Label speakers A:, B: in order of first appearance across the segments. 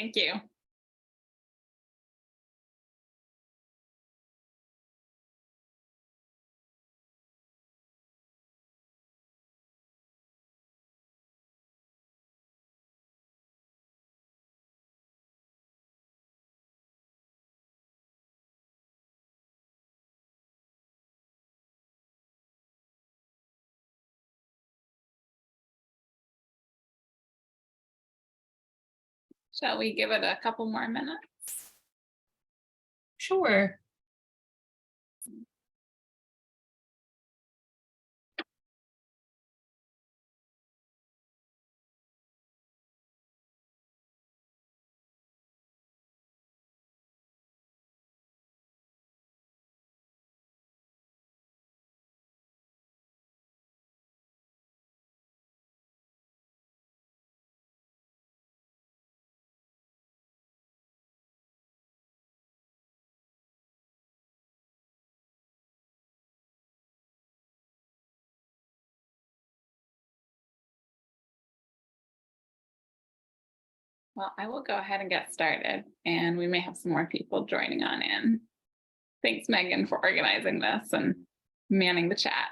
A: Thank you. Shall we give it a couple more minutes?
B: Sure.
A: Well, I will go ahead and get started, and we may have some more people joining on in. Thanks, Megan, for organizing this and manning the chat.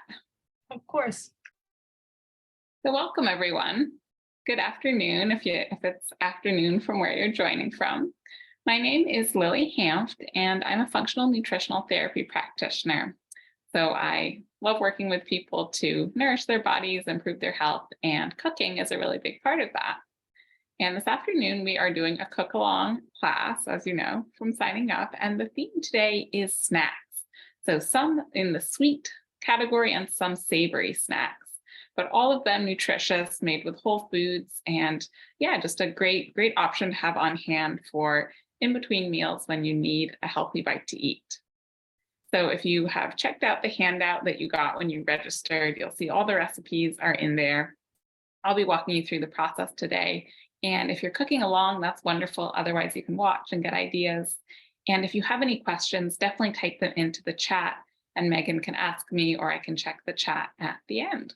B: Of course.
A: So welcome, everyone. Good afternoon, if it's afternoon from where you're joining from. My name is Lili Hanft, and I'm a functional nutritional therapy practitioner. So I love working with people to nourish their bodies, improve their health, and cooking is a really big part of that. And this afternoon, we are doing a cook-along class, as you know, from signing up. And the theme today is snacks. So some in the sweet category and some savory snacks, but all of them nutritious, made with whole foods. And yeah, just a great option to have on hand for in between meals when you need a healthy bite to eat. So if you have checked out the handout that you got when you registered, you'll see all the recipes are in there. I'll be walking you through the process today. And if you're cooking along, that's wonderful. Otherwise, you can watch and get ideas. And if you have any questions, definitely type them into the chat and Megan can ask me, or I can check the chat at the end.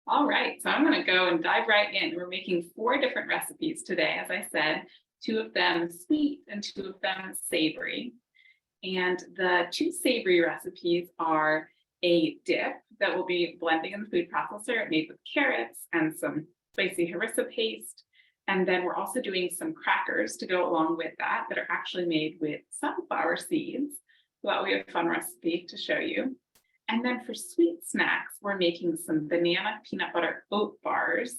A: All right, so I'm going to go and dive right in. We're making 4 different recipes today, as I said, 2 of them sweet and 2 of them savory. And the 2 savory recipes are a dip that will be blending in the food processor, made with carrots and some spicy harissa paste. And then we're also doing some crackers to go along with that are actually made with sunflower seeds. So that will be a fun recipe to show you. And then for sweet snacks, we're making some banana peanut butter oat bars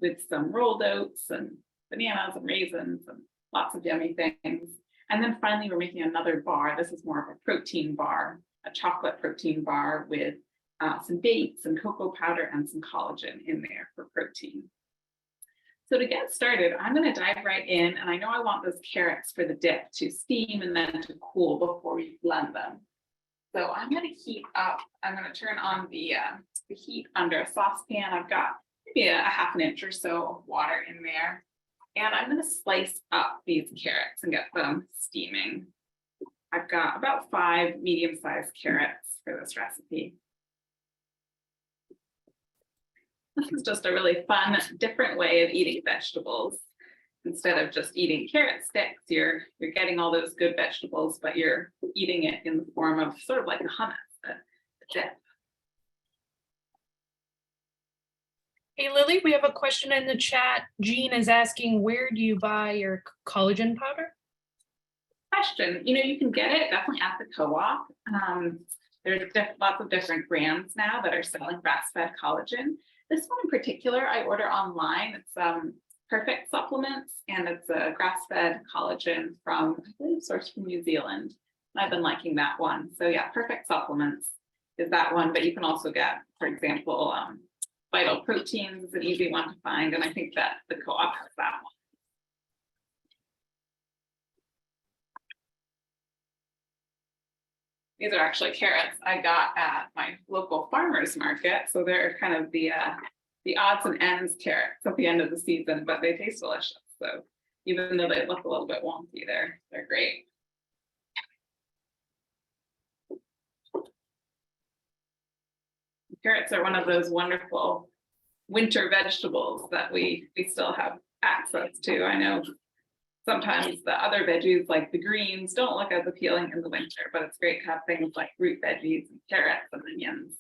A: with some rolled oats and bananas and raisins and lots of yummy things. And then finally, we're making another bar. This is more of a protein bar, a chocolate protein bar with some dates and cocoa powder and some collagen in there for protein. So to get started, I'm going to dive right in. And I know I want those carrots for the dip to steam and then to cool before we blend them. So I'm going to heat up. I'm going to turn on the heat under a saucepan. I've got maybe a half an inch or so of water in there. And I'm going to slice up these carrots and get them steaming. I've got about 5 medium-sized carrots for this recipe. This is just a really fun, different way of eating vegetables. Instead of just eating carrot sticks, you're getting all those good vegetables, but you're eating it in the form of sort of like a hummus, a dip.
B: Hey, Lily, we have a question in the chat. Jean is asking, where do you buy your collagen powder?
A: Question. You can get it definitely at the co-op. There's lots of different brands now that are selling grass-fed collagen. This one in particular, I order online. It's Perfect Supplements, and it's a grass-fed collagen from, I believe, sourced from New Zealand. I've been liking that one. So yeah, Perfect Supplements is that one, but you can also get, for example, Vital Proteins is an easy one to find, and I think that the co-op has that one. These are actually carrots I got at my local farmer's market. So they're kind of the odds and ends carrots at the end of the season, but they taste delicious. So even though they look a little bit wonky, they're great. Carrots are one of those wonderful winter vegetables that we still have access to. I know sometimes the other veggies like the greens don't look as appealing in the winter, but it's great to have things like root veggies and carrots and onions.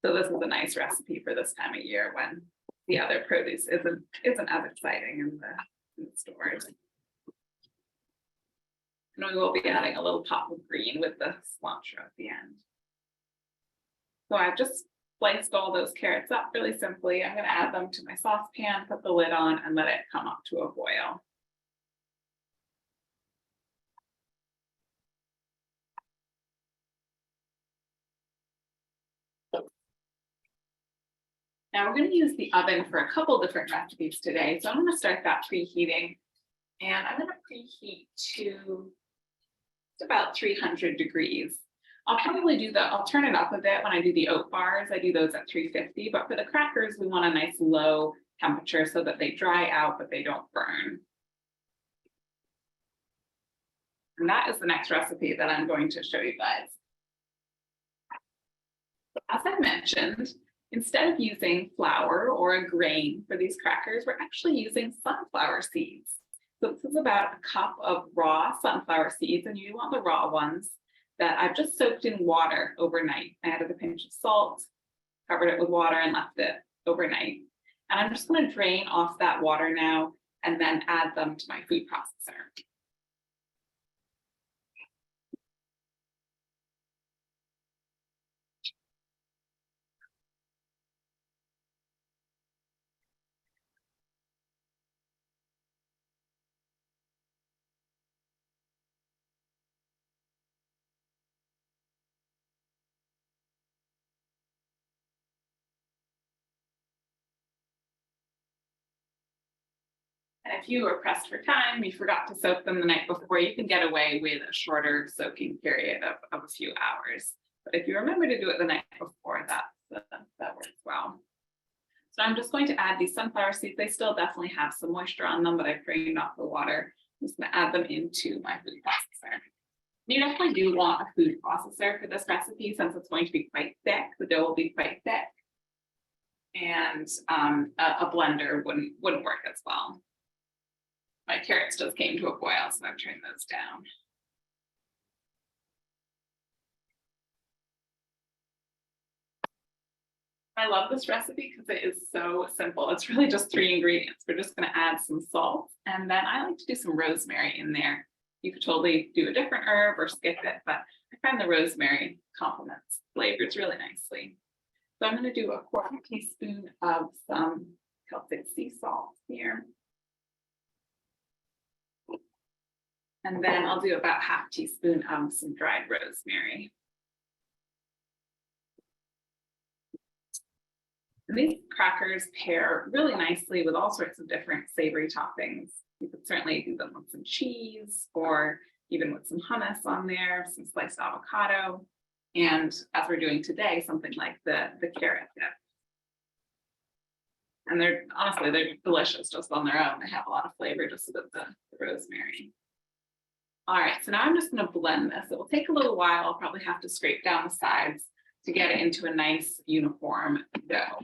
A: So this is a nice recipe for this time of year when the other produce isn't as exciting in the stores. And we will be adding a little pop of green with the cilantro at the end. So I've just sliced all those carrots up really simply. I'm going to add them to my saucepan, put the lid on, and let it come up to a boil. Now we're going to use the oven for a couple different recipes today. So I'm going to start that preheating, and I'm going to preheat to about 300 degrees. I'll turn it up a bit when I do the oat bars. I do those at 350, but for the crackers, we want a nice low temperature so that they dry out, but they don't burn. And that is the next recipe that I'm going to show you guys. As I mentioned, instead of using flour or a grain for these crackers, we're actually using sunflower seeds. So this is about a cup of raw sunflower seeds, and you want the raw ones that I've just soaked in water overnight. I added a pinch of salt, covered it with water, and left it overnight. And I'm just going to drain off that water now and then add them to my food processor. And if you were pressed for time, you forgot to soak them the night before, you can get away with a shorter soaking period of a few hours. But if you remember to do it the night before, that works well. So I'm just going to add these sunflower seeds. They still definitely have some moisture on them, but I've drained off the water. I'm just going to add them into my food processor. You definitely do want a food processor for this recipe since it's going to be quite thick. The dough will be quite thick. And a blender wouldn't work as well. My carrots just came to a boil, so I've turned those down. I love this recipe because it is so simple. It's really just 3 ingredients. We're just going to add some salt, and then I like to do some rosemary in there. You could totally do a different herb or skip it, but I find the rosemary complements flavors really nicely. So I'm going to do a 1/4 teaspoon of some Celtic sea salt here. And then I'll do about 1/2 teaspoon of some dried rosemary. And these crackers pair really nicely with all sorts of different savory toppings. You could certainly do them with some cheese or even with some hummus on there, some sliced avocado. And as we're doing today, something like the carrot dip. And they're delicious just on their own. They have a lot of flavor just with the rosemary. All right, so now I'm just going to blend this. It will take a little while. I'll probably have to scrape down the sides to get it into a nice uniform dough.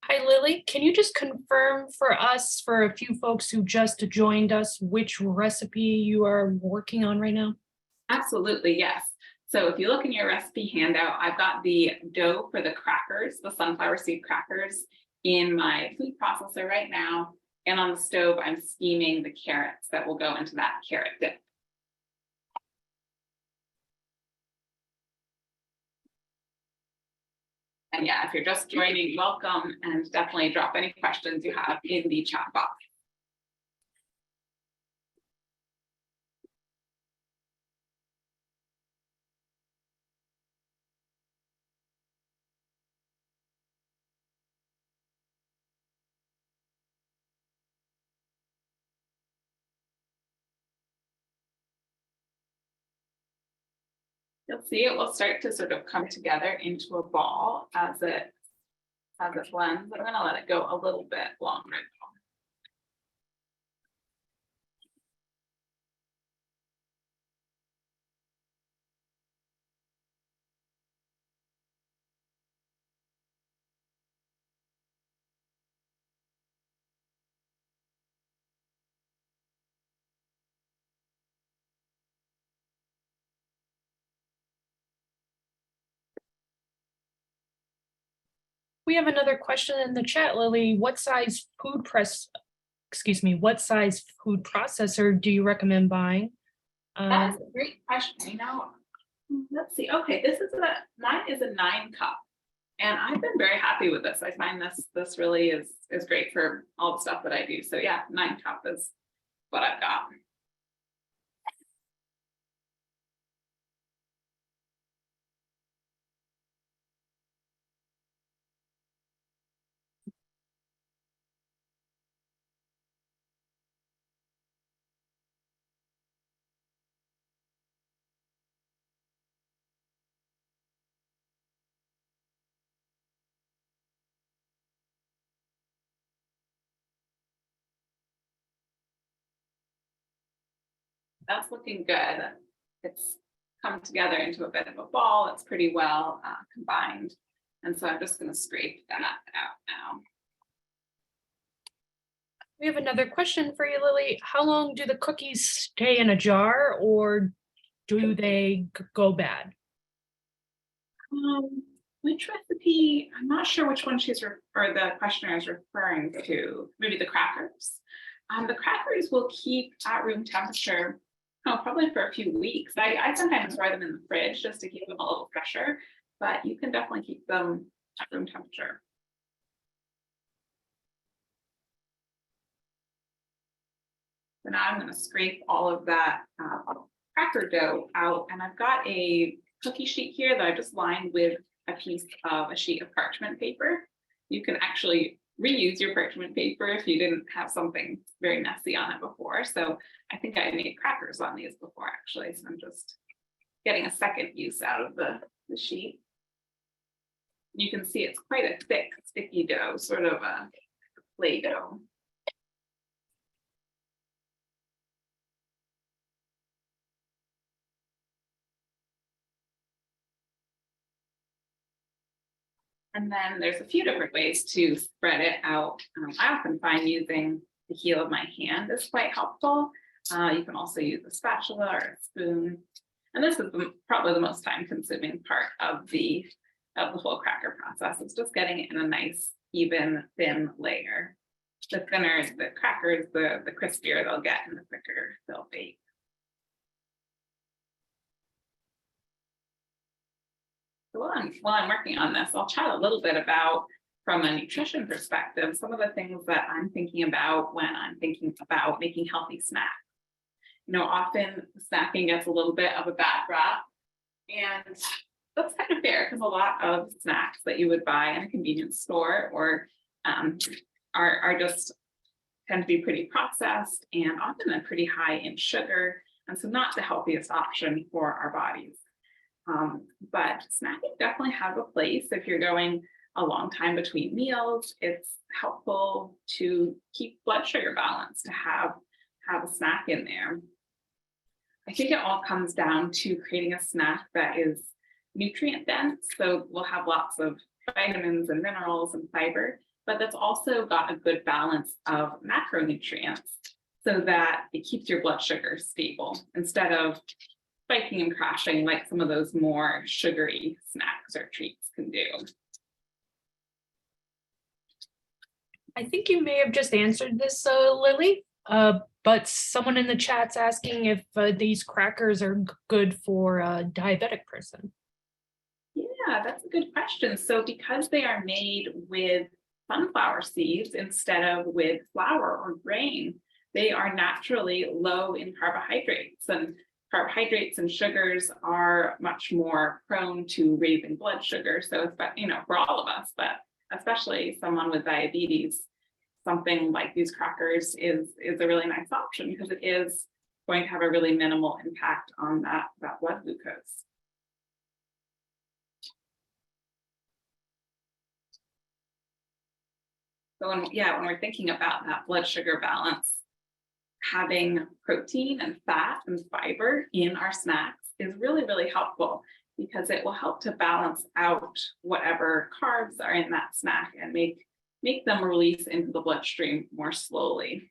B: Hi, Lily. Can you just confirm for us, for a few folks who just joined us, which recipe you are working on right now?
A: Absolutely, yes. So if you look in your recipe handout, I've got the dough for the crackers, the sunflower seed crackers, in my food processor right now. And on the stove, I'm steaming the carrots that will go into that carrot dip. And yeah, if you're just joining, welcome, and definitely drop any questions you have in the chat box. You'll see it will start to sort of come together into a ball as it blends. I'm going to let it go a little bit longer.
B: We have another question in the chat, Lily. What size food processor do you recommend buying?
A: That's a great question. Let's see. Okay, mine is a 9 cup. And I've been very happy with this. I find this really is great for all the stuff that I do. So yeah, 9 cup is what I've got. That's looking good. It's come together into a bit of a ball. It's pretty well combined. And so I'm just going to scrape that out now.
B: We have another question for you, Lily. How long do the cookies stay in a jar, or do they go bad?
A: Which recipe? I'm not sure which one or the questioner is referring to. Maybe the crackers. The crackers will keep at room temperature, probably for a few weeks. I sometimes store them in the fridge just to keep them a little fresher, but you can definitely keep them at room temperature. So now I'm going to scrape all of that cracker dough out, and I've got a cookie sheet here that I just lined with a sheet of parchment paper. You can actually reuse your parchment paper if you didn't have something very messy on it before. So I think I made crackers on these before actually. So I'm just getting a second use out of the sheet. You can see it's quite a thick, sticky dough, sort of a Play-Doh. And then there's a few different ways to spread it out. I often find using the heel of my hand is quite helpful. You can also use a spatula or a spoon. And this is probably the most time-consuming part of the whole cracker process. It's just getting it in a nice, even, thin layer. The thinner the crackers, the crispier they'll get and the quicker they'll bake. So while I'm working on this, I'll chat a little bit about, from a nutrition perspective, some of the things that I'm thinking about when I'm thinking about making healthy snacks. Often snacking gets a little bit of a bad rap, and that's kind of fair because a lot of snacks that you would buy in a convenience store or are just tend to be pretty processed and often pretty high in sugar, and so not the healthiest option for our bodies. But snacking definitely has a place if you're going a long time between meals. It's helpful to keep blood sugar balanced, to have a snack in there. I think it all comes down to creating a snack that is nutrient dense. So we'll have lots of vitamins and minerals and fiber, but that's also got a good balance of macronutrients so that it keeps your blood sugar stable instead of spiking and crashing like some of those more sugary snacks or treats can do.
B: I think you may have just answered this, Lily, but someone in the chat's asking if these crackers are good for a diabetic person.
A: Yeah, that's a good question. So because they are made with sunflower seeds instead of with flour or grain, they are naturally low in carbohydrates, and carbohydrates and sugars are much more prone to raising blood sugar. So, for all of us, but especially someone with diabetes, something like these crackers is a really nice option because it is going to have a really minimal impact on that blood glucose. So when we're thinking about that blood sugar balance, having protein and fat and fiber in our snacks is really, really helpful because it will help to balance out whatever carbs are in that snack and make them release into the bloodstream more slowly.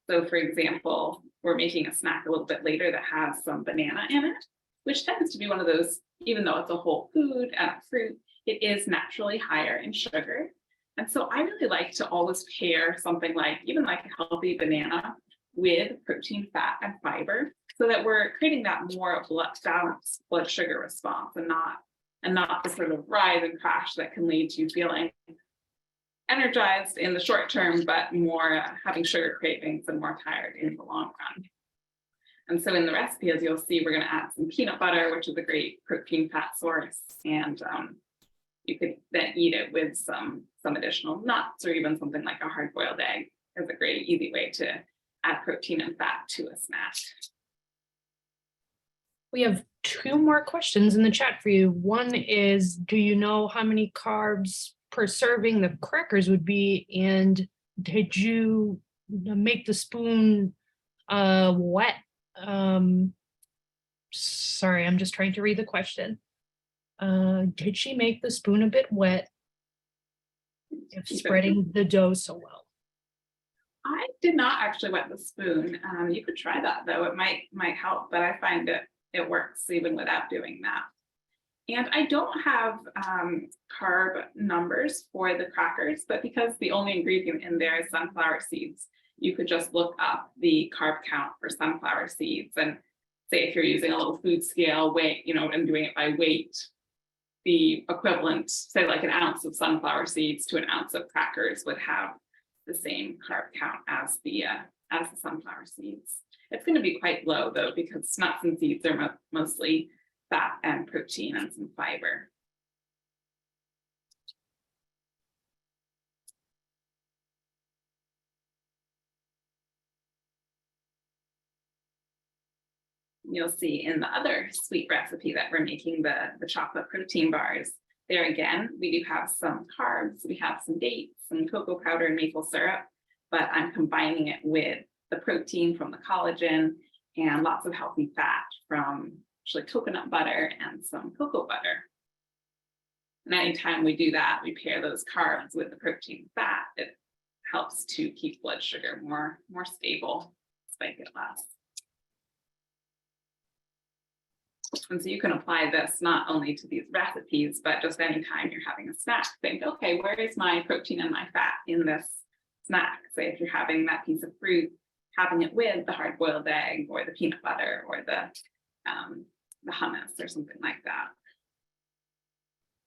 A: So for example, we're making a snack a little bit later that has some banana in it, which tends to be one of those, even though it's a whole food and a fruit, it is naturally higher in sugar. And so I really like to always pair something like, even like a healthy banana with protein, fat, and fiber, so that we're creating that more balanced blood sugar response, and not the sort of rise and crash that can lead to feeling energized in the short term, but more having sugar cravings and more tired in the long run. And so in the recipe, as you'll see, we're going to add some peanut butter, which is a great protein fat source. And you could then eat it with some additional nuts, or even something like a hard-boiled egg is a great easy way to add protein and fat to a snack.
B: We have 2 more questions in the chat for you. One is, do you know how many carbs per serving the crackers would be? And did you make the spoon wet? Sorry, I'm just trying to read the question. Did she make the spoon a bit wet if spreading the dough so well?
A: I did not actually wet the spoon. You could try that though, it might help, but I find it works even without doing that. And I don't have carb numbers for the crackers, but because the only ingredient in there is sunflower seeds, you could just look up the carb count for sunflower seeds, and say if you're using a little food scale weight, and doing it by weight, the equivalent, say like an ounce of sunflower seeds to an ounce of crackers would have the same carb count as the sunflower seeds. It's going to be quite low though, because nuts and seeds are mostly fat and protein and some fiber. You'll see in the other sweet recipe that we're making, the chocolate protein bars, there again, we do have some carbs, we have some dates, some cocoa powder and maple syrup, but I'm combining it with the protein from the collagen and lots of healthy fat from actually coconut butter and some cocoa butter. And anytime we do that, we pair those carbs with the protein fat, it helps to keep blood sugar more stable, spike it less. And so you can apply this not only to these recipes, but just anytime you're having a snack, think, okay, where is my protein and my fat in this snack? Say if you're having that piece of fruit, having it with the hard-boiled egg or the peanut butter or the hummus or something like that.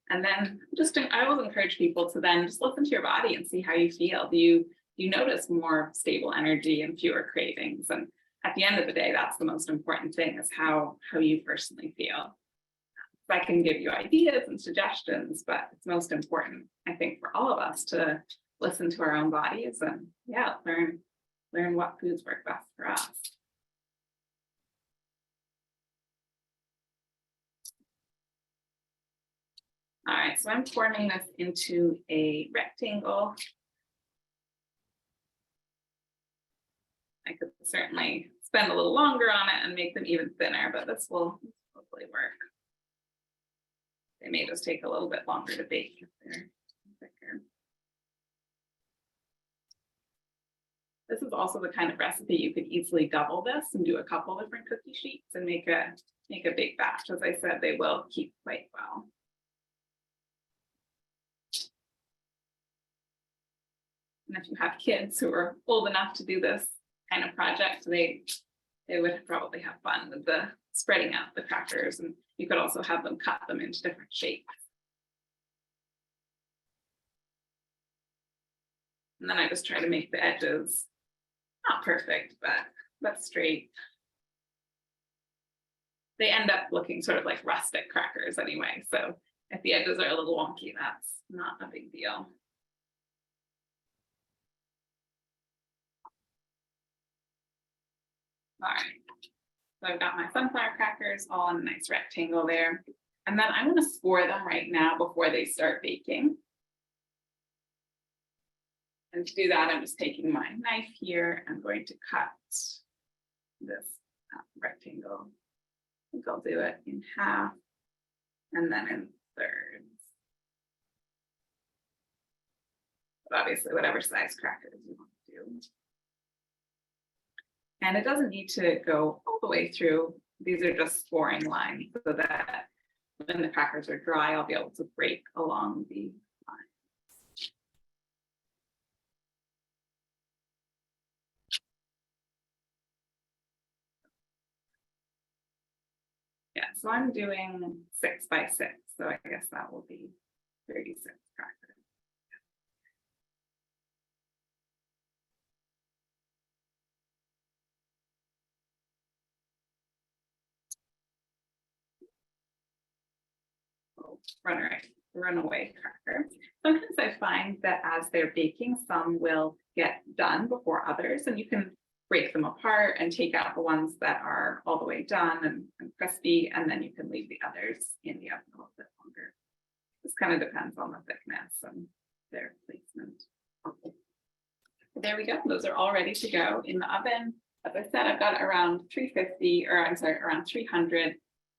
A: And then I always encourage people to then just listen to your body and see how you feel. Do you notice more stable energy and fewer cravings? And at the end of the day, that's the most important thing, is how you personally feel. I can give you ideas and suggestions, but it's most important, I think, for all of us to listen to our own bodies and learn what foods work best for us. All right, so I'm forming this into a rectangle. I could certainly spend a little longer on it and make them even thinner, but this will hopefully work. They may just take a little bit longer to bake if they're thicker. This is also the kind of recipe you could easily double this and do a couple different cookie sheets and make a big batch. As I said, they will keep quite well. And if you have kids who are old enough to do this kind of project, they would probably have fun with the spreading out the crackers, and you could also have them cut them into different shapes. And then I just try to make the edges not perfect, but straight. They end up looking sort of like rustic crackers anyway, so if the edges are a little wonky, that's not a big deal. All right, so I've got my sunflower crackers all in a nice rectangle there. And then I'm going to score them right now before they start baking. And to do that, I'm just taking my knife here. I'm going to cut this rectangle. I think I'll do it in half and then in thirds. But obviously, whatever size crackers you want to do. And it doesn't need to go all the way through. These are just scoring lines so that when the crackers are dry, I'll be able to break along the line. Yeah, so I'm doing 6 by 6, so I guess that will be 36 crackers. Runaway cracker. Sometimes I find that as they're baking, some will get done before others, and you can break them apart and take out the ones that are all the way done and crispy, and then you can leave the others in the oven a little bit longer. This kind of depends on the thickness and their placement. There we go. Those are all ready to go in the oven. As I said, I've got around 350, or I'm sorry, around 300,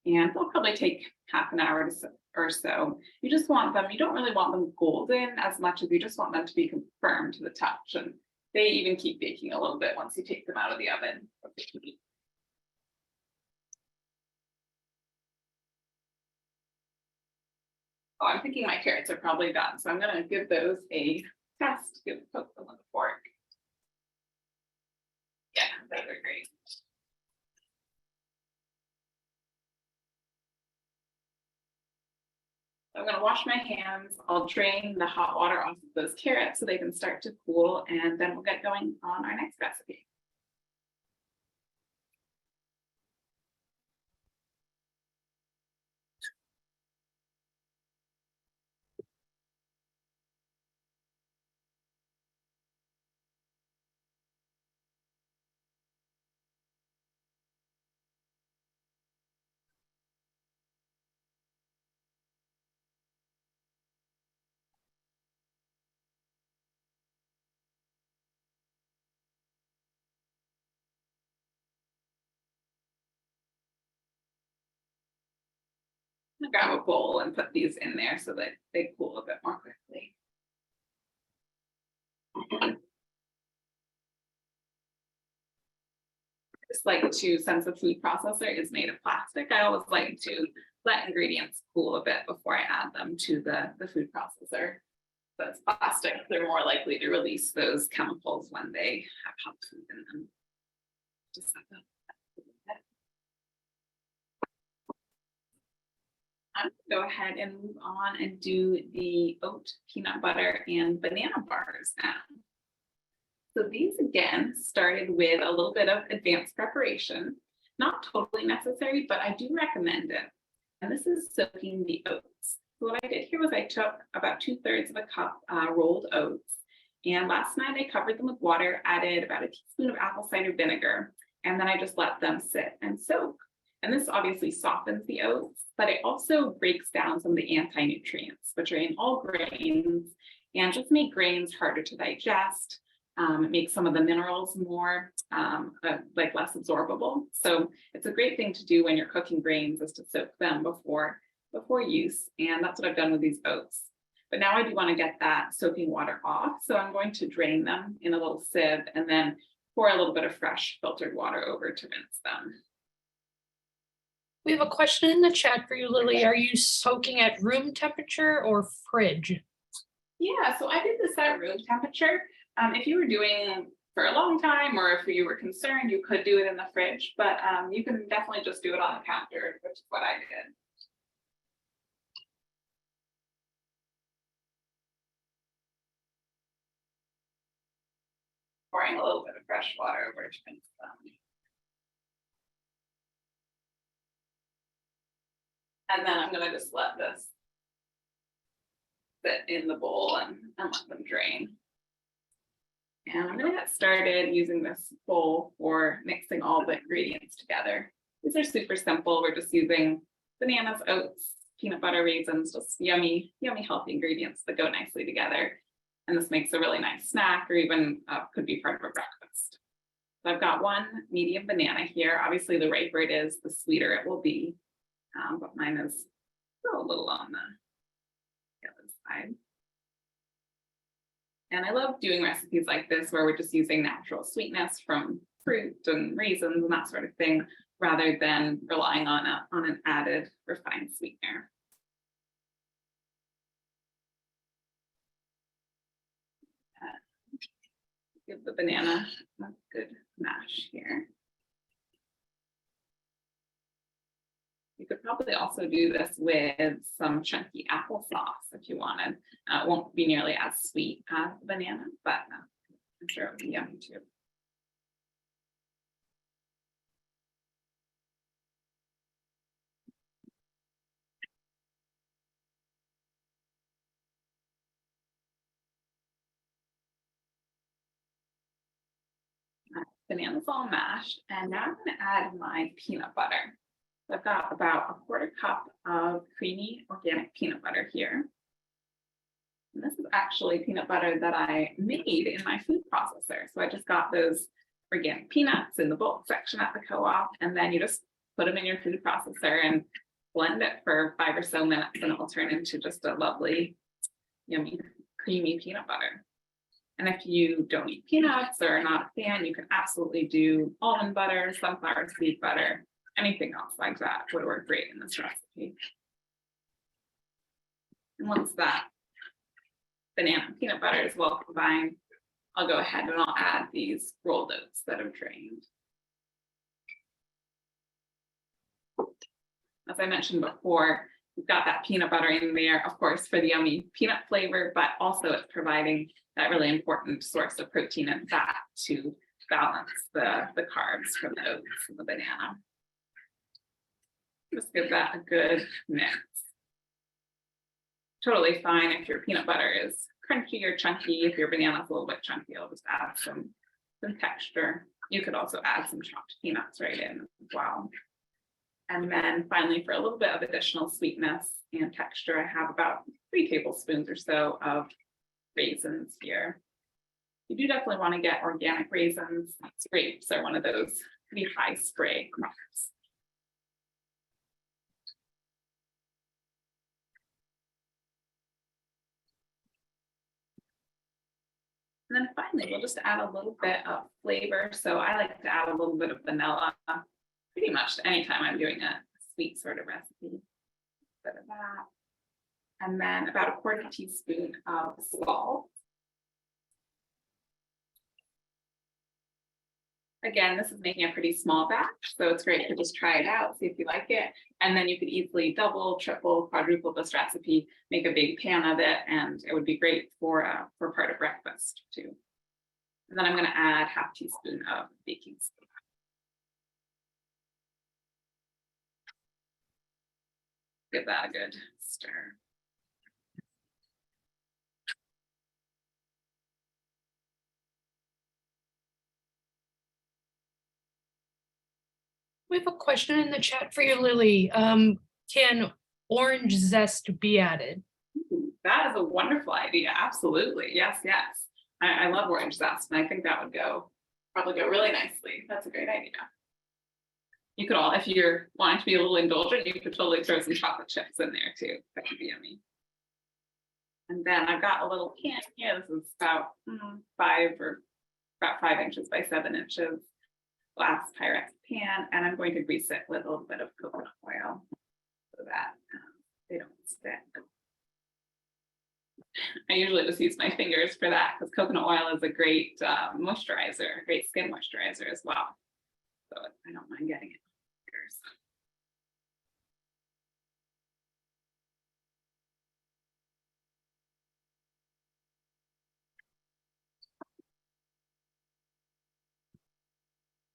A: and they'll probably take half an hour or so. You just want them, you don't really want them golden as much as you just want them to be confirmed to the touch. And they even keep baking a little bit once you take them out of the oven. Oh, I'm thinking my carrots are probably done, so I'm going to give those a test, poke them with a fork. Yeah, those are great. I'm going to wash my hands. I'll drain the hot water off of those carrots so they can start to cool, and then we'll get going on our next recipe. Grab a bowl and put these in there so that they cool a bit more quickly. Just like to, since the food processor is made of plastic, I always like to let ingredients cool a bit before I add them to the food processor. So it's plastic, they're more likely to release those chemicals when they have hot food in them. Just like that. I'm going to go ahead and move on and do the oat, peanut butter, and banana bars now. So these again started with a little bit of advanced preparation, not totally necessary, but I do recommend it. And this is soaking the oats. So what I did here was I took about 2/3 of a cup rolled oats, and last night I covered them with water, added about a teaspoon of apple cider vinegar, and then I just let them sit and soak. And this obviously softens the oats, but it also breaks down some of the anti-nutrients, which are in all grains, and just make grains harder to digest. It makes some of the minerals more like less absorbable. So it's a great thing to do when you're cooking grains, is to soak them before use. And that's what I've done with these oats. But now I do want to get that soaking water off. So I'm going to drain them in a little sieve and then pour a little bit of fresh filtered water over to rinse them.
B: We have a question in the chat for you, Lily. Are you soaking at room temperature or fridge?
A: Yeah, so I did this at room temperature. If you were doing for a long time, or if you were concerned, you could do it in the fridge, but you can definitely just do it on the counter, which is what I did. Pouring a little bit of fresh water over to rinse them. And then I'm going to just let this sit in the bowl and let them drain. And I'm going to get started using this bowl for mixing all the ingredients together. These are super simple. We're just using bananas, oats, peanut butter, raisins, just yummy, yummy, healthy ingredients that go nicely together. And this makes a really nice snack, or even could be part of a breakfast. So I've got one medium banana here. Obviously, the riper it is, the sweeter it will be. But mine is still a little on the other side. And I love doing recipes like this where we're just using natural sweetness from fruit and raisins and that sort of thing, rather than relying on an added refined sweetener. Give the banana a good mash here. You could probably also do this with some chunky applesauce if you wanted. It won't be nearly as sweet as the banana, but I'm sure it would be yummy too. Banana's all mashed, and now I'm going to add my peanut butter. So I've got about a quarter cup of creamy organic peanut butter here. And this is actually peanut butter that I made in my food processor. So I just got those organic peanuts in the bulk section at the co-op, and then you just put them in your food processor and blend it for 5 or so minutes, and it will turn into just a lovely, yummy, creamy peanut butter. And if you don't eat peanuts or are not a fan, you can absolutely do almond butter, sunflower seed butter, anything else like that would work great in this recipe. And once that banana and peanut butter is well combined, I'll go ahead and I'll add these rolled oats that I've drained. As I mentioned before, we've got that peanut butter in there, of course, for the yummy peanut flavor, but also it's providing that really important source of protein and fat to balance the carbs from the oats and the banana. Just give that a good mix. Totally fine if your peanut butter is crunchy or chunky. If your banana is a little bit chunky, I'll just add some texture. You could also add some chopped peanuts right in as well. And then finally, for a little bit of additional sweetness and texture, I have about 3 tablespoons or so of raisins here. You do definitely want to get organic raisins. Grapes are one of those pretty high spray crops. And then finally, we'll just add a little bit of flavor. So I like to add a little bit of vanilla pretty much anytime I'm doing a sweet sort of recipe. A bit of that. And then about a 1/4 teaspoon of salt. Again, this is making a pretty small batch, so it's great to just try it out, see if you like it. And then you could easily double, triple, quadruple this recipe, make a big pan of it, and it would be great for part of breakfast too. And then I'm going to add 1/2 teaspoon of baking soda. Give that a good stir.
B: We have a question in the chat for you, Lily. Can orange zest be added?
A: That is a wonderful idea. Absolutely. Yes, yes. I love orange zest, and I think that would probably go really nicely. That's a great idea. You could if you're wanting to be a little indulgent, you could totally throw some chocolate chips in there too. That could be yummy. And then I've got a little can here. This is about 5 inches by 7 inches. Glass Pyrex pan, and I'm going to grease it with a little bit of coconut oil so that they don't stick. I usually just use my fingers for that because coconut oil is a great moisturizer, great skin moisturizer as well. So I don't mind getting it with fingers.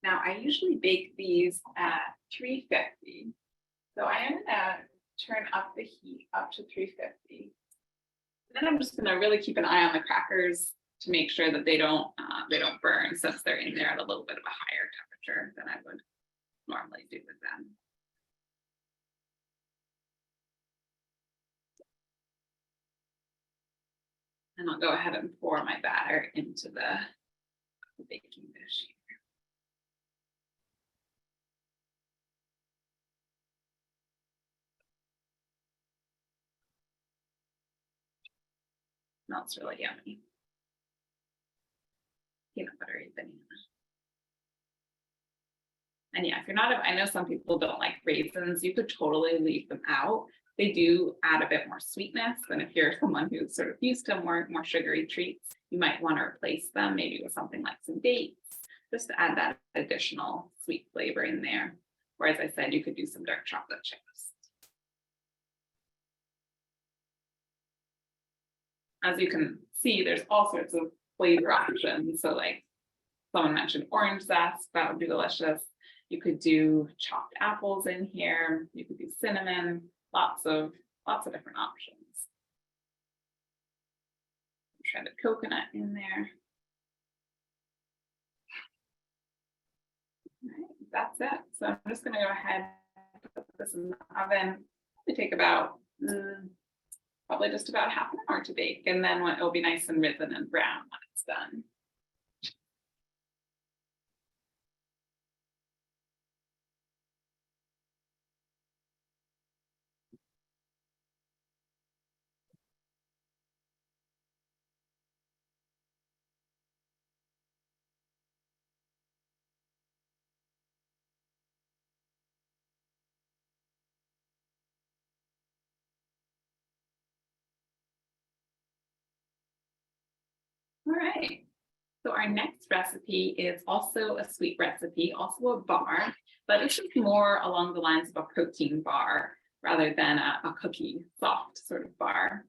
A: Now, I usually bake these at 350. So I am going to turn up the heat up to 350. Then I'm just going to really keep an eye on the crackers to make sure that they don't burn, since they're in there at a little bit of a higher temperature than I would normally do with them. And I'll go ahead and pour my batter into the baking dish here. Smells really yummy. Peanut buttery banana. And yeah, if you're not, I know some people don't like raisins. You could totally leave them out. They do add a bit more sweetness, and if you're someone who's sort of used to more sugary treats, you might want to replace them maybe with something like some dates, just to add that additional sweet flavor in there. Or as I said, you could do some dark chocolate chips. As you can see, there's all sorts of flavor options. So like someone mentioned orange zest, that would be delicious. You could do chopped apples in here. You could do cinnamon, lots of different options. Shredded coconut in there. All right, that's it. So I'm just going to go ahead and put this in the oven. It take about probably just about half an hour to bake, and then it'll be nice and risen and brown when it's done. All right, so our next recipe is also a sweet recipe, also a bar, but it's just more along the lines of a protein bar rather than a cookie soft sort of bar.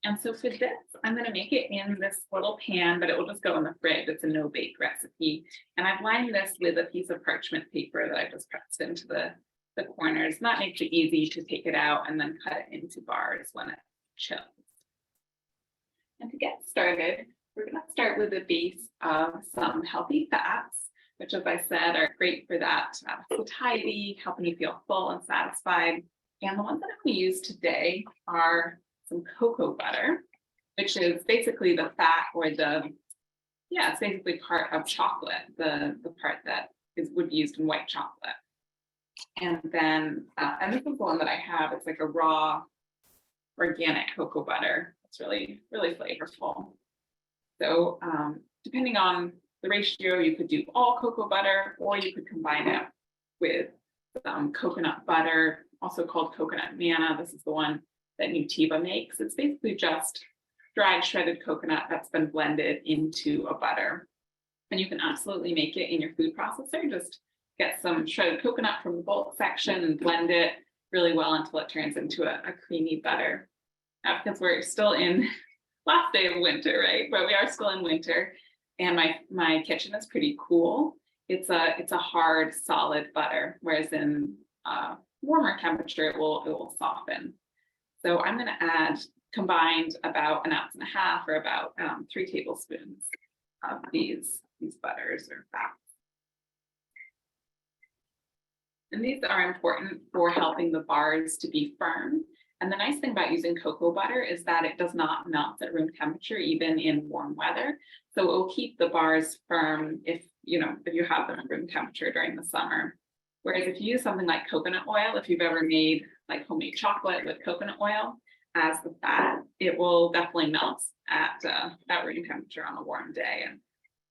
A: And so for this, I'm going to make it in this little pan, but it will just go in the fridge. It's a no-bake recipe. And I've lined this with a piece of parchment paper that I just pressed into the corners. And that makes it easy to take it out and then cut it into bars when it chills. And to get started, we're going to start with a base of some healthy fats, which, as I said, are great for that satiety, helping you feel full and satisfied. And the ones that I'm going to use today are some cocoa butter, which is basically the fat or it's basically part of chocolate, the part that would be used in white chocolate. And then, and this is the one that I have, it's like a raw organic cocoa butter. It's really, really flavorful. So depending on the ratio, you could do all cocoa butter, or you could combine it with some coconut butter, also called coconut manna. This is the one that Nutiva makes. It's basically just dried shredded coconut that's been blended into a butter. And you can absolutely make it in your food processor. Just get some shredded coconut from the bulk section and blend it really well until it turns into a creamy butter. Now, because we're still in last day of winter, right? But we are still in winter, and my kitchen is pretty cool. It's a hard, solid butter, whereas in warmer temperature, it will soften. So I'm going to add combined about 1.5 ounces or about 3 tablespoons of these butters or fats. And these are important for helping the bars to be firm. And the nice thing about using cocoa butter is that it does not melt at room temperature, even in warm weather. So it will keep the bars firm if you have them at room temperature during the summer. Whereas if you use something like coconut oil, if you've ever made like homemade chocolate with coconut oil as the fat, it will definitely melt at room temperature on a warm day. And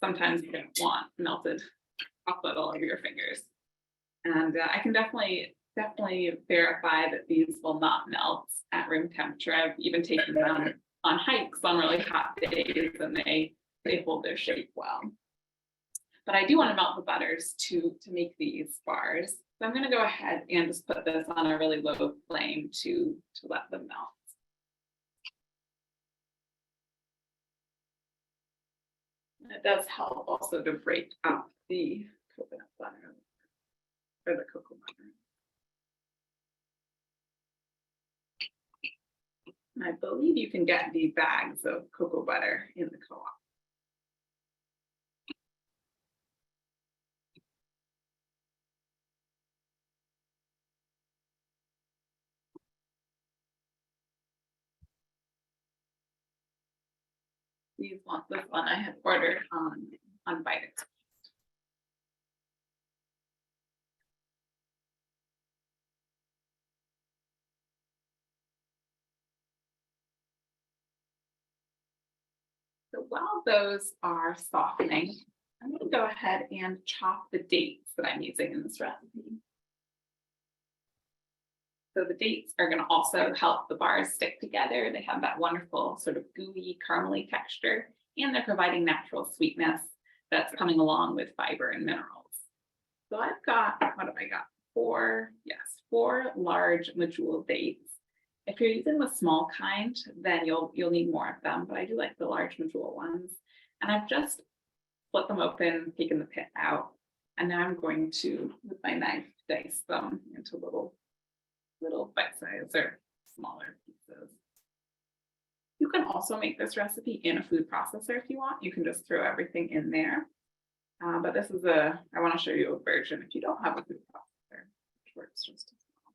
A: sometimes you don't want melted chocolate all over your fingers. And I can definitely verify that these will not melt at room temperature. I've even taken them on hikes on really hot days, and they hold their shape well. But I do want to melt the butters to make these bars. So I'm going to go ahead and just put this on a really low flame to let them melt. And it does help also to break up the coconut butter or the cocoa butter. And I believe you can get the bags of cocoa butter in the co-op. This one I had ordered on Vitax. So while those are softening, I'm going to go ahead and chop the dates that I'm using in this recipe. So the dates are going to also help the bars stick together. They have that wonderful sort of gooey, caramely texture, and they're providing natural sweetness that's coming along with fiber and minerals. So I've got, what have I got? Four large medjool dates. If you're using the small kind, then you'll need more of them, but I do like the large medjool ones. And I've just split them open, taken the pit out, and now I'm going to, with my knife, dice them into little bite size or smaller pieces. You can also make this recipe in a food processor if you want. You can just throw everything in there. But this is I want to show you a version if you don't have a food processor, which works just as well.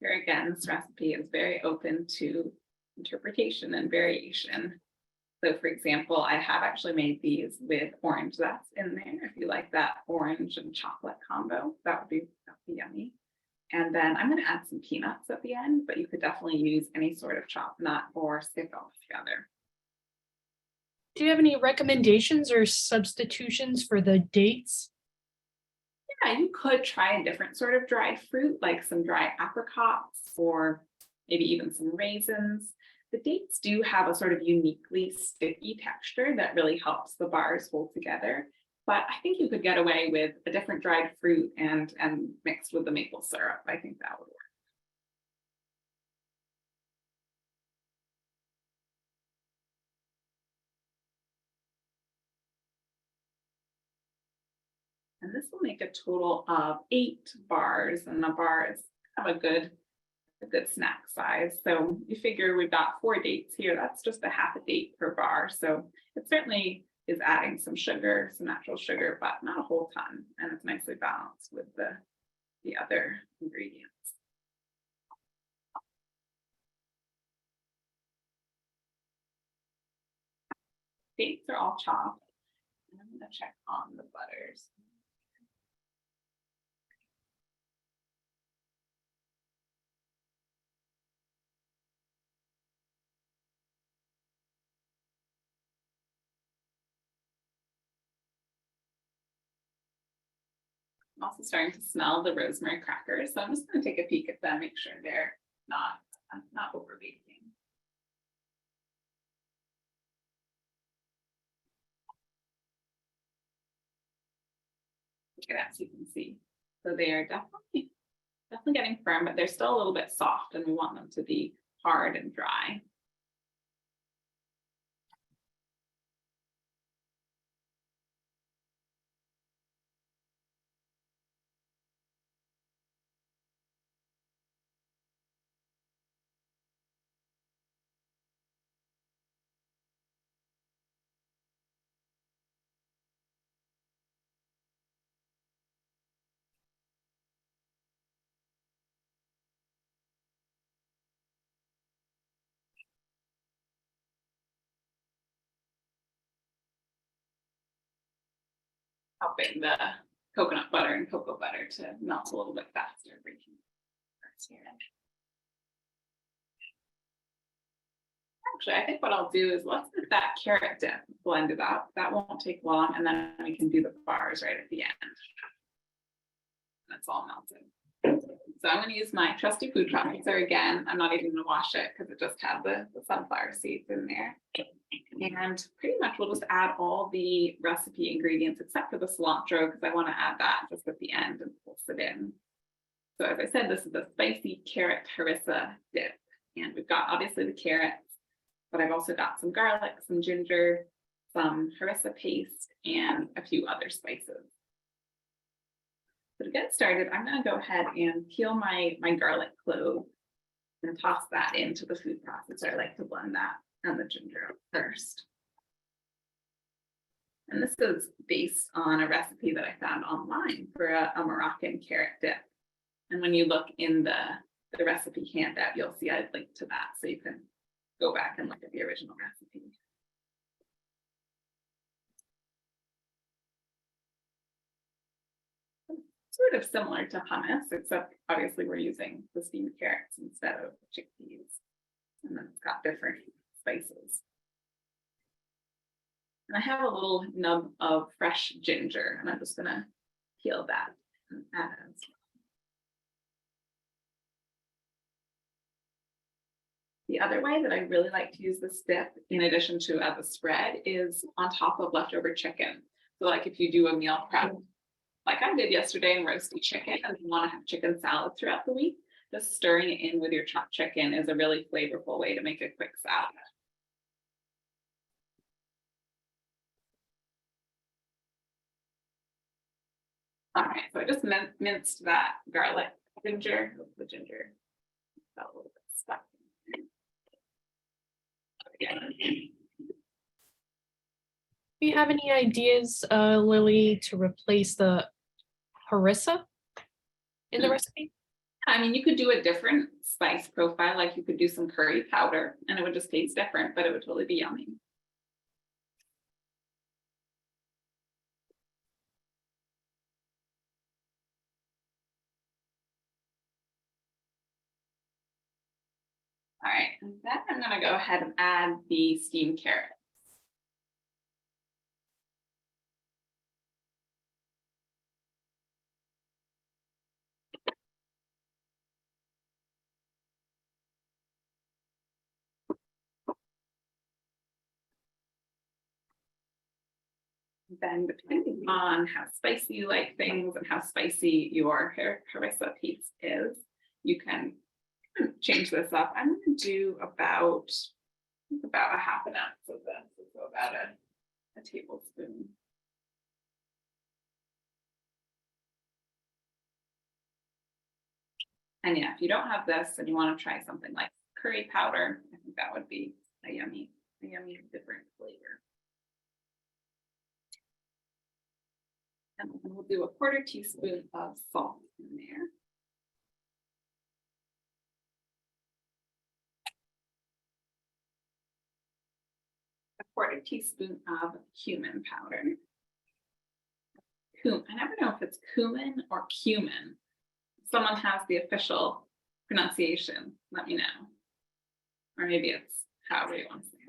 A: Here again, this recipe is very open to interpretation and variation. So for example, I have actually made these with orange zest in there. If you like that orange and chocolate combo, that would be yummy. And then I'm going to add some peanuts at the end, but you could definitely use any sort of chopped nut or stick all together.
B: Do you have any recommendations or substitutions for the dates?
A: Yeah, you could try a different sort of dried fruit, like some dry apricots or maybe even some raisins. The dates do have a sort of uniquely sticky texture that really helps the bars hold together. But I think you could get away with a different dried fruit and mixed with the maple syrup. I think that would work. And this will make a total of 8 bars, and the bars have a good snack size. So you figure we've got 4 dates here. That's just a half a date per bar. So it certainly is adding some sugar, some natural sugar, but not a whole ton. And it's nicely balanced with the other ingredients. Dates are all chopped. And I'm going to check on the butters. I'm also starting to smell the rosemary crackers, so I'm just going to take a peek at them, make sure they're not over baking. Look at that, so you can see. So they are definitely getting firm, but they're still a little bit soft, and we want them to be hard and dry. Helping the coconut butter and cocoa butter to melt a little bit faster. Actually, I think what I'll do is let's get that carrot dip blended up. That won't take long, and then we can do the bars right at the end. That's all melted. So I'm going to use my trusty food processor again. I'm not even going to wash it because it just had the sunflower seeds in there. And pretty much we'll just add all the recipe ingredients except for the cilantro because I want to add that just at the end and pulse it in. So as I said, this is a spicy carrot harissa dip. And we've got obviously the carrots, but I've also got some garlic, some ginger, some harissa paste, and a few other spices. So to get started, I'm going to go ahead and peel my garlic clove and toss that into the food processor. I like to blend that and the ginger first. And this is based on a recipe that I found online for a Moroccan carrot dip. And when you look in the recipe handout, you'll see I've linked to that, so you can go back and look at the original recipe. sort of similar to hummus, except obviously we're using the steamed carrots instead of chickpeas. And then it's got different spices. And I have a little nub of fresh ginger, and I'm just gonna peel that and add it. The other way that I really like to use this dip, in addition to as a spread, is on top of leftover chicken. So like if you do a meal prep, like I did yesterday, and roasty chicken, and you want to have chicken salad throughout the week, just stirring it in with your chopped chicken is a really flavorful way to make a quick salad. All right, so I just minced that garlic, ginger, the ginger got a little bit stuck.
B: Do you have any ideas, Lily, to replace the harissa in the recipe?
A: I mean, you could do a different spice profile, like you could do some curry powder, and it would just taste different, but it would totally be yummy. All right, and then I'm gonna go ahead and add the steamed carrots. Then depending on how spicy you like things and how spicy your harissa piece is, you can change this up. I'm going to do about a half an ounce of this, so about a tablespoon. And yeah, if you don't have this and you want to try something like curry powder, I think that would be a yummy different flavor. And we'll do a 1/4 teaspoon of salt in there. A 1/4 teaspoon of cumin powder. I never know if it's cumin or cumin. If someone has the official pronunciation, let me know. Or maybe it's however you want to say it.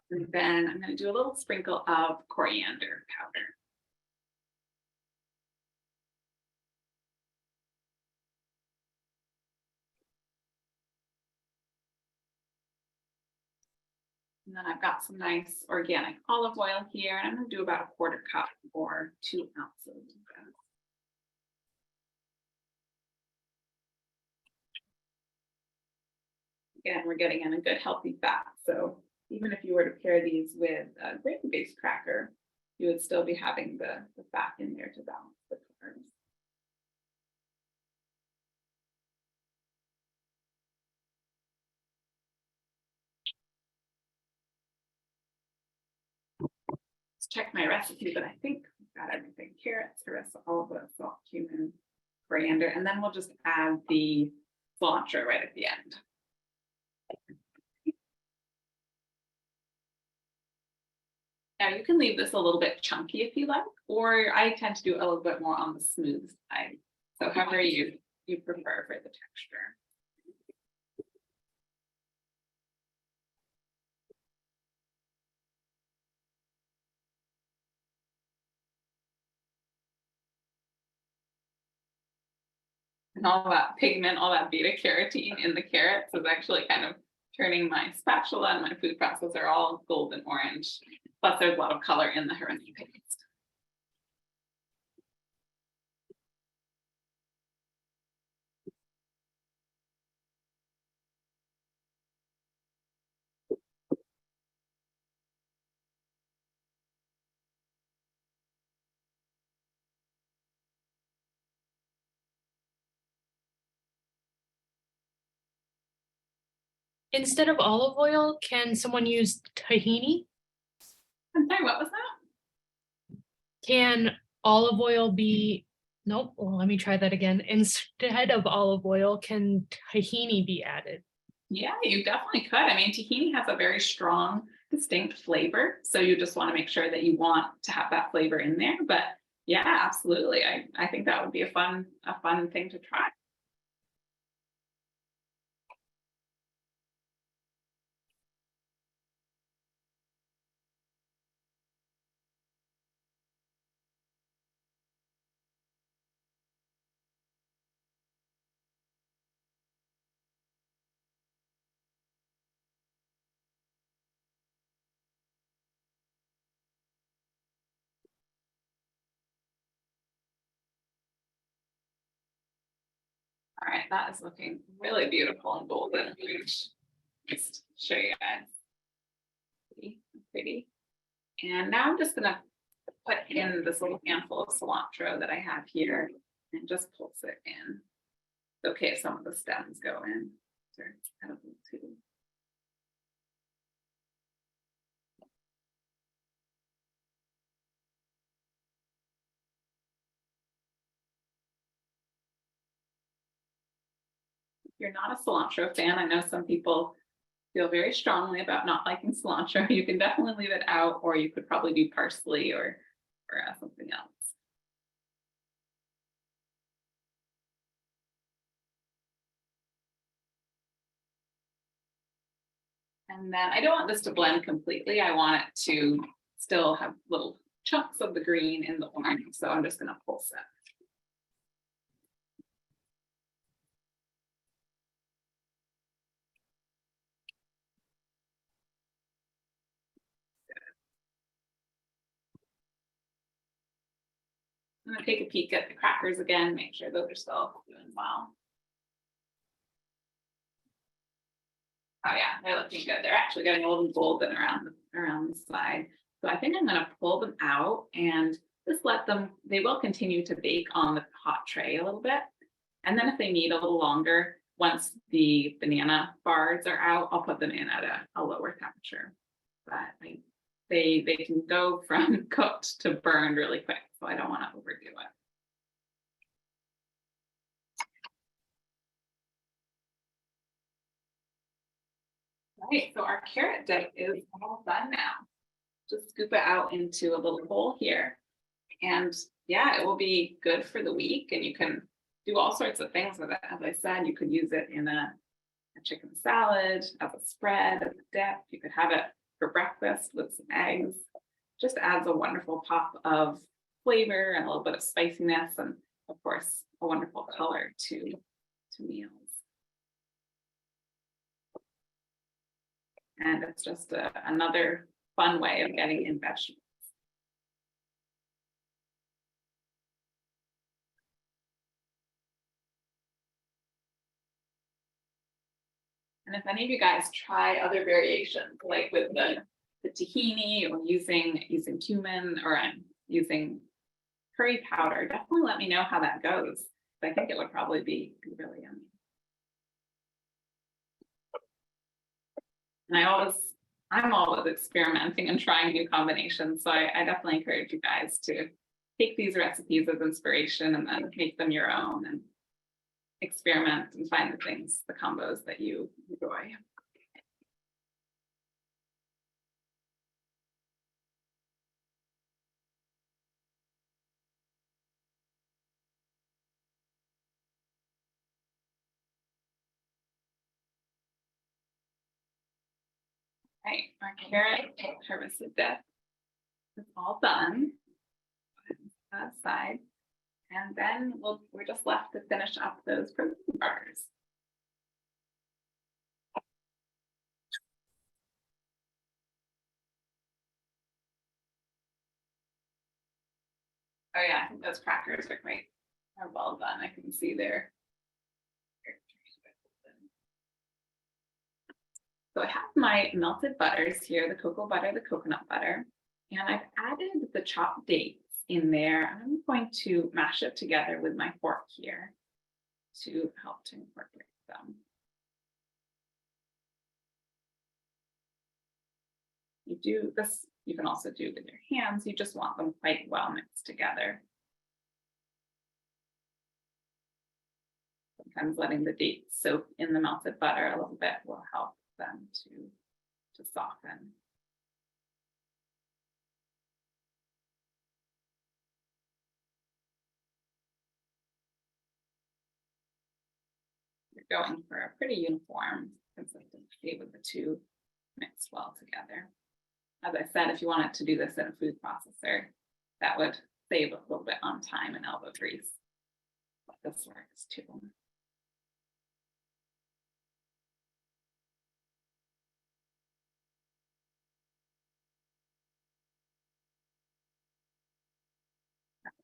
A: And then I'm going to do a little sprinkle of coriander powder. And then I've got some nice organic olive oil here. And I'm going to do about a 1/4 cup or 2 ounces. Again, we're getting in a good healthy fat. So even if you were to pair these with a gravy-based cracker, you would still be having the fat in there to balance the carbs. Let's check my recipe, but I think we've got everything. Carrots, harissa, olive oil, salt, cumin, coriander, and then we'll just add the cilantro right at the end. Now you can leave this a little bit chunky if you like, or I tend to do a little bit more on the smooth side. So however you prefer for the texture. And all that pigment, all that beta carotene in the carrots is actually kind of turning my spatula and my food processor all golden orange. Plus there's a lot of color in the harissa paste.
B: Instead of olive oil, can someone use tahini?
A: I'm sorry, what was that?
B: Can olive oil be, nope, well, let me try that again. Instead of olive oil, can tahini be added?
A: Yeah, you definitely could. I mean, tahini has a very strong distinct flavor. So you just want to make sure that you want to have that flavor in there. But yeah, absolutely. I think that would be a fun thing to try. All right, that is looking really beautiful and golden. Just show you guys. Pretty. And now I'm just gonna put in this little handful of cilantro that I have here and just pulse it in. It's okay if some of the stems go in. They're edible too. If you're not a cilantro fan, I know some people feel very strongly about not liking cilantro. You can definitely leave it out, or you could probably do parsley or something else. And then I don't want this to blend completely. I want it to still have little chunks of the green in the orange. So I'm just going to pulse it. I'm going to take a peek at the crackers again, make sure those are still doing well. Oh yeah, they're looking good. They're actually getting a little golden around the side. So I think I'm going to pull them out and just let them, they will continue to bake on the hot tray a little bit. And then if they need a little longer, once the banana bars are out, I'll put them in at a lower temperature. But they can go from cooked to burned really quick, so I don't want to overdo it. Right, so our carrot dip is all done now. Just scoop it out into a little bowl here. And yeah, it will be good for the week, and you can do all sorts of things with it. As I said, you could use it in a chicken salad, as a spread, as a dip. You could have it for breakfast with some eggs. Just adds a wonderful pop of flavor and a little bit of spiciness, and of course, a wonderful color to meals. And it's just another fun way of getting in vegetables. And if any of you guys try other variations, like with the tahini or using cumin or using curry powder, definitely let me know how that goes. I think it would probably be really yummy. And I'm always experimenting and trying new combinations. So I definitely encourage you guys to take these recipes as inspiration and then make them your own and experiment and find the combos that you enjoy. Right, our carrot harvested dip is all done. Aside, and then we're just left to finish up those protein bars. Oh yeah, I think those crackers are well done. I can see there. So I have my melted butters here, the cocoa butter, the coconut butter, and I've added the chopped dates in there. I'm going to mash it together with my fork here to help to incorporate them. You do this, you can also do with your hands. You just want them quite well mixed together. Sometimes letting the dates soak in the melted butter a little bit will help them to soften. you're going for a pretty uniform consistency with the two mixed well together. As I said, if you wanted to do this in a food processor, that would save a little bit on time and elbow grease. But this works too.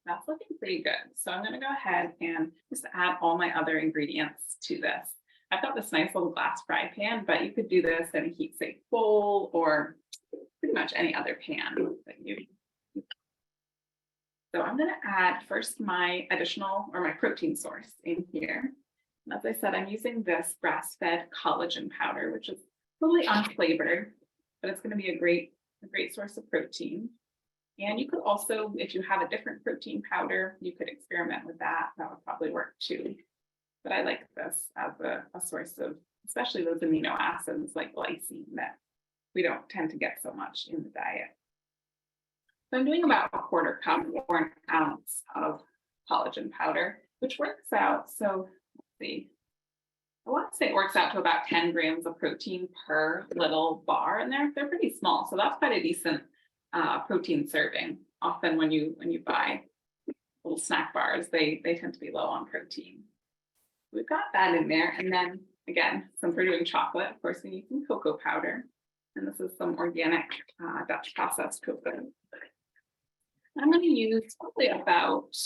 A: That's looking pretty good. So I'm going to go ahead and just add all my other ingredients to this. I've got this nice little glass fry pan, but you could do this in a heat safe bowl or pretty much any other pan that you. So I'm going to add first my additional or my protein source in here. And as I said, I'm using this grass-fed collagen powder, which is totally unflavored, but it's going to be a great source of protein. And you could also, if you have a different protein powder, you could experiment with that. That would probably work too. But I like this as a source of, especially those amino acids like glycine that we don't tend to get so much in the diet. So I'm doing about a quarter cup or an ounce of collagen powder, which works out. So let's see. I want to say it works out to about 10 grams of protein per little bar, and they're pretty small. So that's quite a decent protein serving. Often when you buy little snack bars, they tend to be low on protein. We've got that in there. And then again, since we're doing chocolate, of course, we need some cocoa powder. And this is some organic Dutch processed cocoa. I'm going to use probably about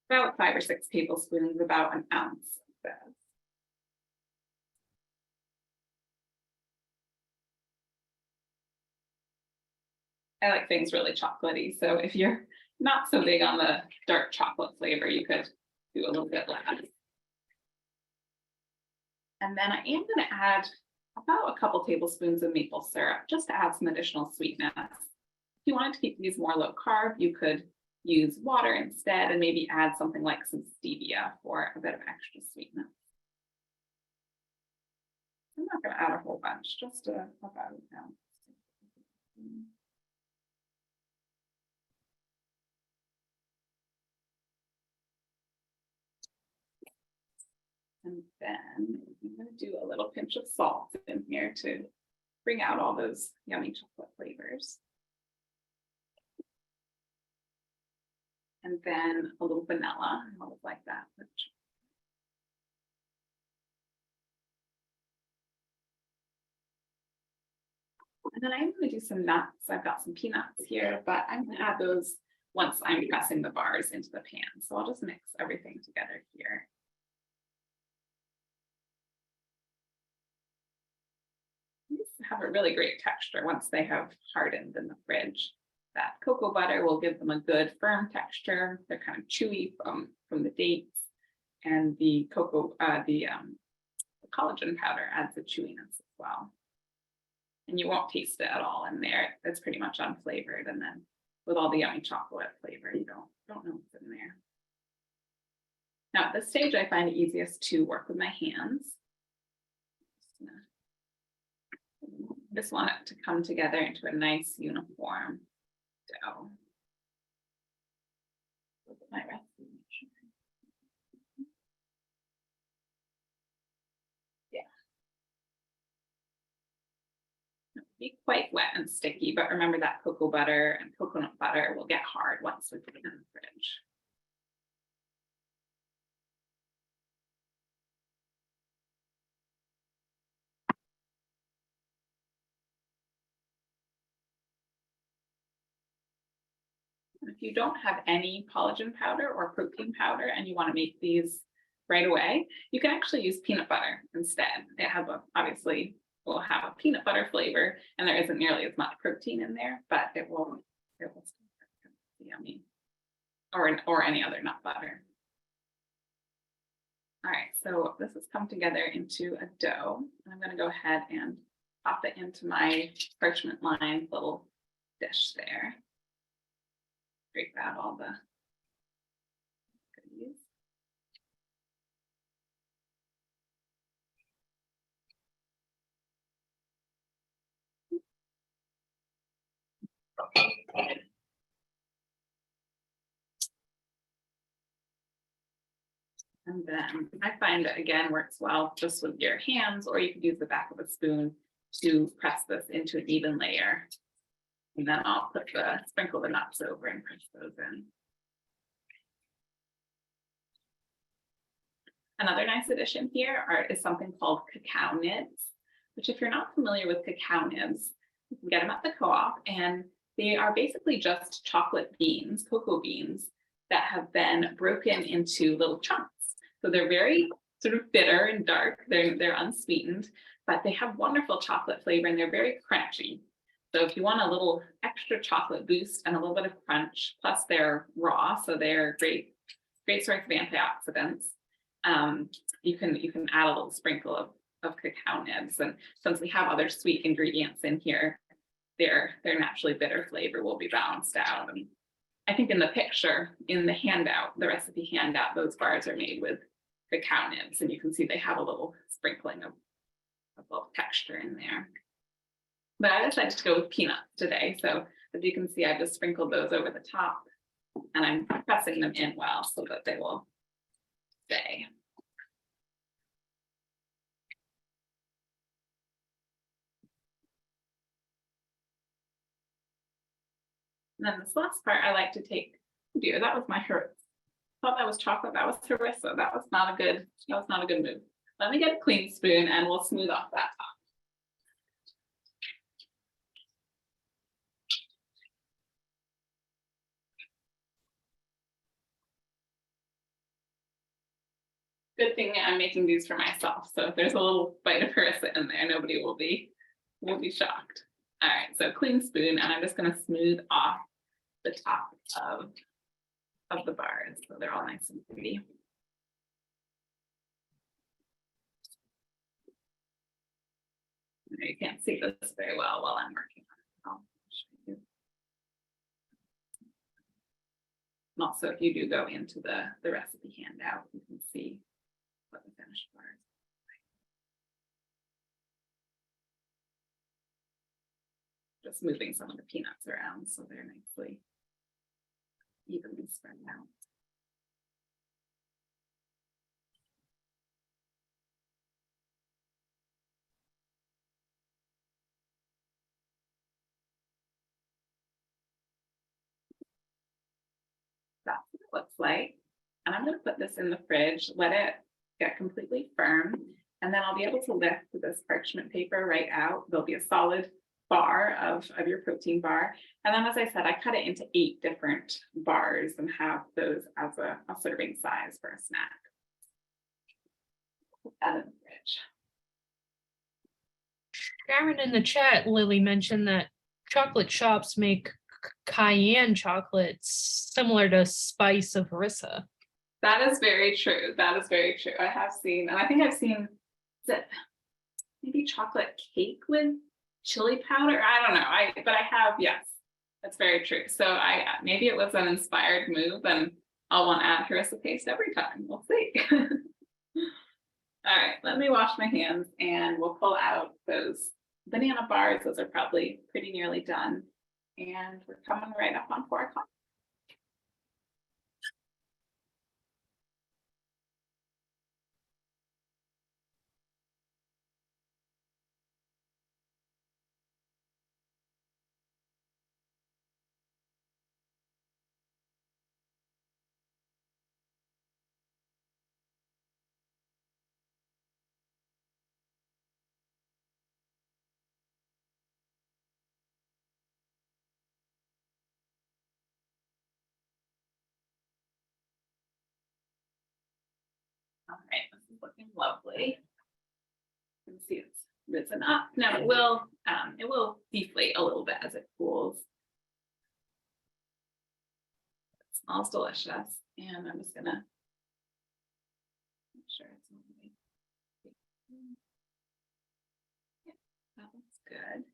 A: 5 or 6 tablespoons, about an ounce of this. I like things really chocolatey. So if you're not so big on the dark chocolate flavor, you could do a little bit less. And then I am going to add about a couple tablespoons of maple syrup just to add some additional sweetness. If you wanted to keep these more low carb, you could use water instead and maybe add something like some stevia for a bit of extra sweetness. I'm not going to add a whole bunch, just about an ounce. And then I'm going to do a little pinch of salt in here to bring out all those yummy chocolate flavors. And then a little vanilla, I always like that. And then I'm going to do some nuts. I've got some peanuts here, but I'm going to add those once I'm pressing the bars into the pan. So I'll just mix everything together here. These have a really great texture once they have hardened in the fridge. That cocoa butter will give them a good firm texture. They're kind of chewy from the dates, and the collagen powder adds a chewiness as well. And you won't taste it at all in there. It's pretty much unflavored, and then with all the yummy chocolate flavor, you don't know what's in there. Now at this stage, I find it easiest to work with my hands. I just want it to come together into a nice uniform dough. Look at my recipe. Yeah. It'll be quite wet and sticky, but remember that cocoa butter and coconut butter will get hard once we put it in the fridge. If you don't have any collagen powder or protein powder and you want to make these right away, you can actually use peanut butter instead. It has obviously will have a peanut butter flavor, and there isn't nearly as much protein in there, but it will be yummy, or any other nut butter. All right, so this has come together into a dough. I'm going to go ahead and pop it into my parchment lined little dish there. Scrape out all the goodies. And then I find that again works well just with your hands, or you could use the back of a spoon to press this into an even layer. And then I'll sprinkle the nuts over and press those in. Another nice addition here is something called cacao nibs, which if you're not familiar with cacao nibs, you can get them at the co-op, and they are basically just chocolate beans, cocoa beans, that have been broken into little chunks. So they're very sort of bitter and dark. They're unsweetened, but they have wonderful chocolate flavor and they're very crunchy. So if you want a little extra chocolate boost and a little bit of crunch, plus they're raw, so they're great source of antioxidants. You can add a little sprinkle of cacao nibs, and since we have other sweet ingredients in here, their naturally bitter flavor will be balanced out. And I think in the picture, in the handout, the recipe handout, those bars are made with cacao nibs, and you can see they have a little sprinkling of a little texture in there. But I decided to go with peanuts today, so as you can see, I just sprinkled those over the top, and I'm pressing them in well so that they will stay. And then this last part I like to take, dear, that was my harissa. Thought that was chocolate, that was harissa. That was not a good move. Let me get a clean spoon and we'll smooth off that top. Good thing I'm making these for myself. So if there's a little bite of harissa in there, nobody will be shocked. All right, so clean spoon, and I'm just going to smooth off the top of the bars so they're all nice and pretty. You can't see this very well while I'm working on it. I'll show you. And also, if you do go into the recipe handout, you can see what the finished bars are. Just moving some of the peanuts around so they're nicely evenly spread out. That's what it looks like. And I'm going to put this in the fridge, let it get completely firm, and then I'll be able to lift this parchment paper right out. There'll be a solid bar of your protein bar. And then, as I said, I cut it into 8 different bars and have those as a serving size for a snack. Put that in the fridge.
B: Sharon in the chat, Lily mentioned that chocolate shops make cayenne chocolates similar to spice of harissa.
A: That is very true. That is very true. I have seen, and I think I've seen that maybe chocolate cake with chili powder. I don't know. But I have, yes, that's very true. So maybe it was an inspired move, and I'll want to add harissa paste every time. We'll see. All right, let me wash my hands and we'll pull out those banana bars. Those are probably pretty nearly done. And we're coming right up on 4 o'clock. All right, this is looking lovely. You can see it's risen up. Now it will deflate a little bit as it cools. It smells delicious, and I'm just gonna make sure it's moving. Yeah, that looks good.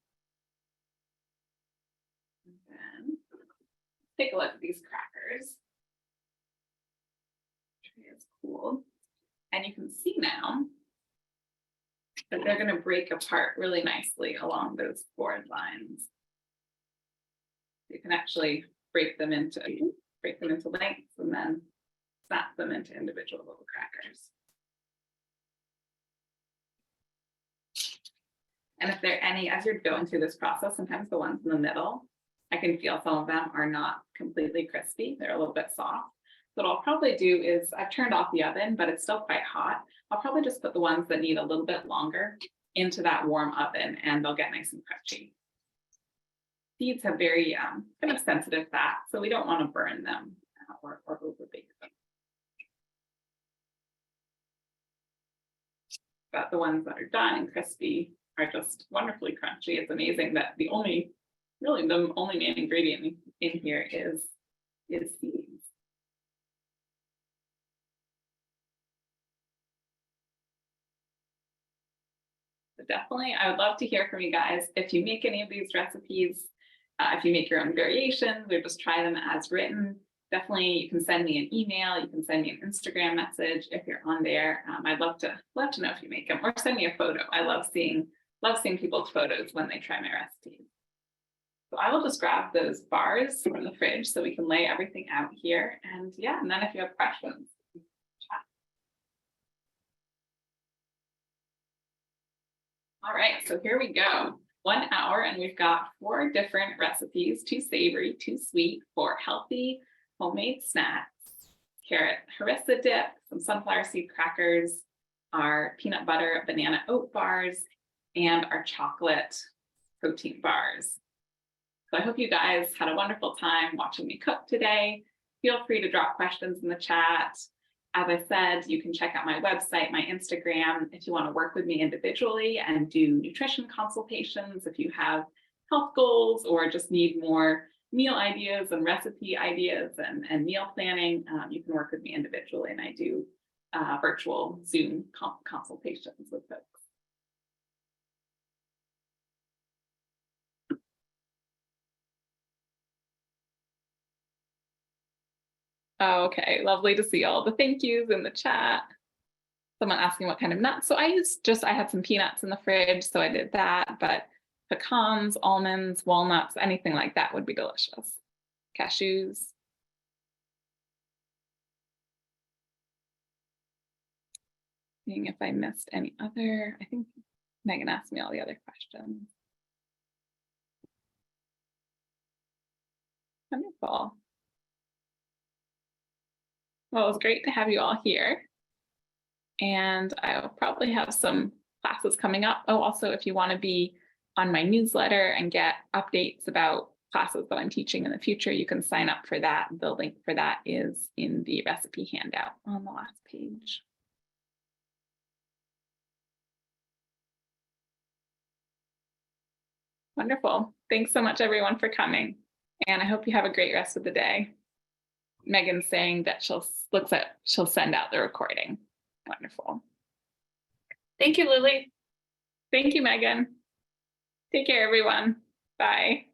A: And then take a look at these crackers. It's cool. And you can see now that they're going to break apart really nicely along those board lines. You can actually break them into lengths and then snap them into individual little crackers. And if there are any, as you're going through this process, sometimes the ones in the middle, I can feel some of them are not completely crispy. They're a little bit soft. So what I'll probably do is I've turned off the oven, but it's still quite hot. I'll probably just put the ones that need a little bit longer into that warm oven and they'll get nice and crunchy. Seeds have very kind of sensitive fat, so we don't want to burn them or overbake them. But the ones that are done and crispy are just wonderfully crunchy. It's amazing that the only main ingredient in here is seeds. But definitely, I would love to hear from you guys if you make any of these recipes, if you make your own variations or just try them as written. Definitely, you can send me an email. You can send me an Instagram message if you're on there. I'd love to know if you make them, or send me a photo. I love seeing people's photos when they try my recipes. So I will just grab those bars from the fridge so we can lay everything out here. And yeah, and then if you have questions, chat. All right, so here we go. 1 hour, and we've got 4 different recipes, 2 savory, 2 sweet, 4 healthy homemade snacks: carrot harissa dip, some sunflower seed crackers, our peanut butter banana oat bars, and our chocolate protein bars. So I hope you guys had a wonderful time watching me cook today. Feel free to drop questions in the chat. As I said, you can check out my website, my Instagram, if you want to work with me individually and do nutrition consultations, if you have health goals or just need more meal ideas and recipe ideas and meal planning, you can work with me individually, and I do virtual Zoom consultations with folks. Oh, okay, lovely to see all the thank yous in the chat. Someone asking what kind of nuts. So I had some peanuts in the fridge, so I did that, but pecans, almonds, walnuts, anything like that would be delicious. Cashews. Seeing if I missed any other, I think Megan asked me all the other questions. Wonderful. Well, it was great to have you all here. And I'll probably have some classes coming up. Oh, also, if you want to be on my newsletter and get updates about classes that I'm teaching in the future, you can sign up for that. The link for that is in the recipe handout on the last page. Wonderful. Thanks so much, everyone, for coming. And I hope you have a great rest of the day. Megan's saying that she'll send out the recording. Wonderful.
B: Thank you, Lili.
A: Thank you, Megan. Take care, everyone. Bye.